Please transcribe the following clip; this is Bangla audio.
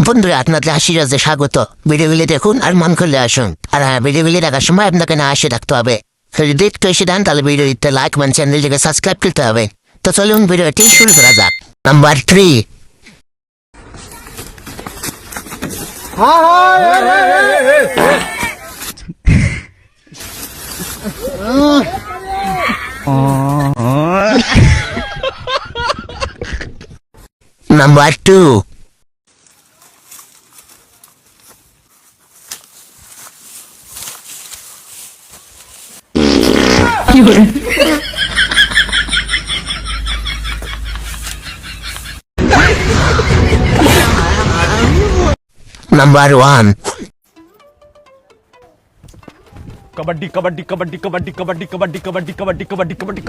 বন্ধুরা আপনাদের আশীর্বাদে স্বাগত। ভিডিওগুলি দেখুন আর মন খুলে আসুন। আর হ্যাঁ, ভিডিওগুলি দেখার সময় আপনাকে না আসে রাখতে হবে। যদি দেখতে এসে দেন তাহলে ভিডিওতে লাইক মান চ্যানেলটিকে সাবস্ক্রাইব করতে হবে। তো চলুন ভিডিওটি শুরু করা যাক। Number 3। Number 2। Number 1। Kabaddi kabaddi kabaddi kabaddi kabaddi kabaddi kabaddi kabaddi kabaddi kabaddi